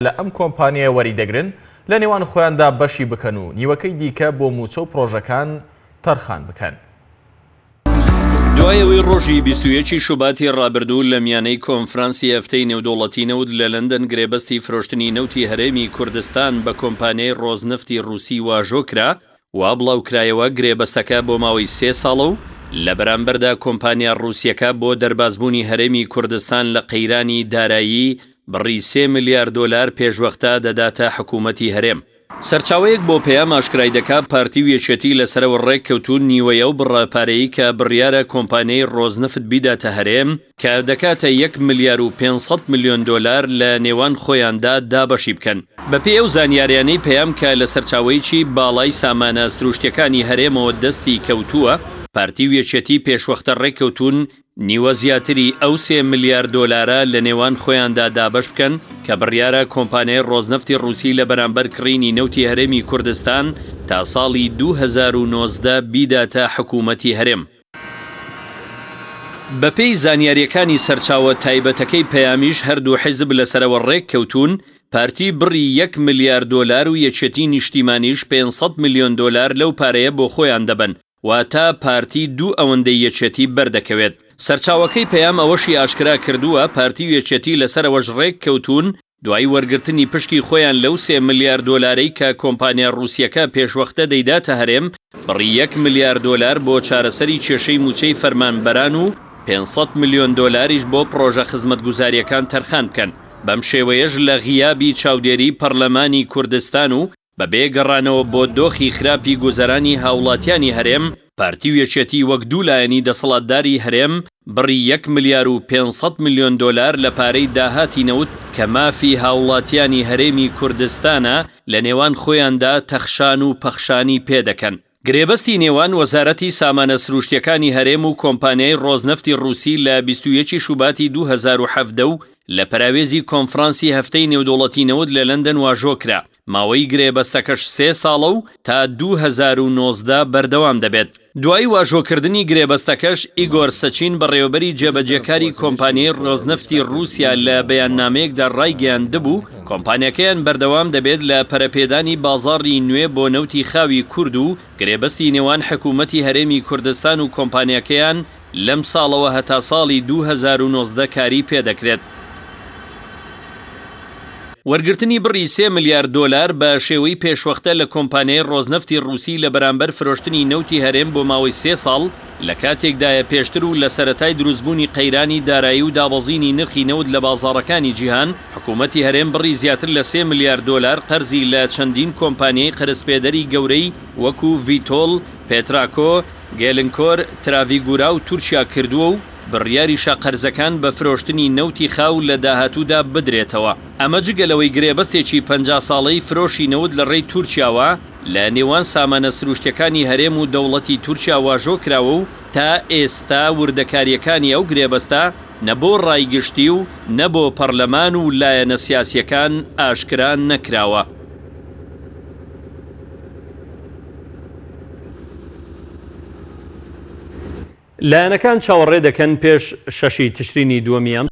لە ئەم کۆمپانیایە وەریدەگرن لە نێوان خۆیاندا بەشی بکەن و نیوەکەی دیکە بۆ موچە و پرۆژەکان تەرخان بکەن. دوایەوەی ڕۆژی 21 شوباتی ڕابردوو لە میانەی کۆنفرانسی هەفتەی نێودوڵەتی نەوت لە لەندەن گرێبەستی فرۆشتنی نەوتی هەرێمی کوردستان بە کۆمپانیای ڕۆزنەفتی رووسی واژۆکرا وا بڵاوکرایەوە گرێبەستەکە بۆ ماوەی 3 ساڵە و لە بەرامبەردا کۆمپانیا رووسیەکە بۆ دەربازبوونی هەرێمی کوردستان لە قەیرانی دارایی بڕی 3 ملیار دۆلار پێشوەختە دەداتە حکوومەتی هەرێم. سەرچاوەیەک بۆ پێیام ئاشکرای دەکات پارتی و یەکێتی لەسەرەوە ڕێککەوتون نیوەیە و بڕاپارەیی کە بڕیارە کۆمپانیای ڕۆزنەفت بیداتە هەرێم کە دەکاتە 1 ملیار و 500 میلیۆن دۆلار لە نێوان خۆیاندا دابەشی بکەن. بەپێی ئەو زانیاریانەی پێیام کە لە سەرچاوەیەکی باڵای سامانە سروشتیەکانی هەرێمەوە دەستی کەوتووە، پارتی و یەکێتی پێشوەختە ڕێککەوتون نیوە زیاتری ئەو 3 ملیار دۆلارە لە نێوان خۆیاندا دابەش بکەن کە بڕیارە کۆمپانیای ڕۆزنەفتی رووسی لە بەرامبەر کڕینی نەوتی هەرێمی کوردستان تا ساڵی 2019 بیداتە حکوومەتی هەرێم. بەپێی زانیاریەکانی سەرچاوە تایبەتەکەی پەیامیش هەردوو حیزب لەسەرەوە ڕێککەوتون پارتی بڕی 1 ملیار دۆلار و یەکێتی نیشتیمانیش 500 میلیۆن دۆلار لەو پارەیە بۆ خۆیان دەبن واتە پارتی دوو ئەوەندەی یەکێتی بەردەکەوێت. سەرچاوەکەی پەیام ئەوەشی ئاشکرا کردووە پارتی و یەکێتی لەسەرەوەش ڕێککەوتون دوای وەرگرتنی پشکی خۆیان لەو 3 ملیار دۆلارەی کە کۆمپانیا رووسیەکە پێشوەختە دەیداتە هەرێم بڕی 1 ملیار دۆلار بۆ چارەسەری کێشەی موچەی فەرمانبەران و 500 میلیۆن دۆلاریش بۆ پرۆژە خزمەتگوزاریەکان تەرخان بکەن. بەم شێوەیەش لە غیابی چاودێری پەرلەمانی کوردستان و بە بێگەڕانەوە بۆ دۆخی خراپی گوزەرانی هاوڵاتیانی هەرێم پارتی و یەکێتی وەک دوولایەنی دەسەڵاتداری هەرێم بڕی 1 ملیار و 500 میلیۆن دۆلار لە پارەی داهاتی نەوت کە مافی هاوڵاتیانی هەرێمی کوردستانە لە نێوان خۆیاندا تەخشان و پەخشانی پێدەکەن. گرێبەستی نێوان وەزارەتی سامانە سروشتیەکانی هەرێم و کۆمپانیای ڕۆزنەفتی رووسی لە 21 شوباتی 2017 و لە پەراوێزی کۆنفرانسی هەفتەی نێودوڵەتی نەوت لە لەندەن واژۆکرا. ماوەی گرێبەستەکەش 3 ساڵە و تا 2019 بەردەوام دەبێت. دوای واژۆکردنی گرێبەستەکەش ئیگۆر سەچین بەڕێوەبەری جێبەجێکاری کۆمپانیای ڕۆزنەفتی رووسیا لە بەیاننامەیەکدا ڕایگەیاندبوو کۆمپانیەکەیان بەردەوام دەبێت لە پەرەپێدانی بازاڕی نوێ بۆ نەوتی خاوی کورد و گرێبەستی نێوان حکوومەتی هەرێمی کوردستان و کۆمپانیەکەیان لەم ساڵەوە هەتا ساڵی 2019 کاری پێدەکرێت. وەرگرتنی بڕی 3 ملیار دۆلار بە شێوەی پێشوەختە لە کۆمپانیای ڕۆزنەفتی رووسی لە بەرامبەر فرۆشتنی نەوتی هەرێم بۆ ماوەی 3 ساڵ لە کاتێکدایە پێشتر و لە سەرەتای دروستبوونی قەیرانی دارایی و دابەزینی نرخی نەوت لە بازاڕەکانی جیهان حکوومەتی هەرێم بڕی زیاتر لە 3 ملیار دۆلار قەرزی لە چەندین کۆمپانیای قەرزپێدەری گەورەی وەکو ڤیتۆڵ، پێتراکۆ، گێلنکۆر، تراڤیگورا و تورکیا کردووە و بڕیاریشە قەرزەکان بە فرۆشتنی نەوتی خاو لە داهاتوودا بدرێتەوە. ئەمە جگەلەوەی گرێبەستێکی 50 ساڵەی فرۆشی نەوت لە ڕێی تورکیاوە لە نێوان سامانە سروشتیەکانی هەرێم و دەوڵەتی تورکیا واژۆ کراوە و تا ئێستا وردەکاریەکانی ئەو گرێبەستە نەبۆ ڕایگشتی و نەبۆ پەرلەمان و لایەنە سیاسیەکان ئاشکرا نەکراوە. لایەنەکان چاوەڕێ دەکەن پێش 6 تشرینی دووەمیەم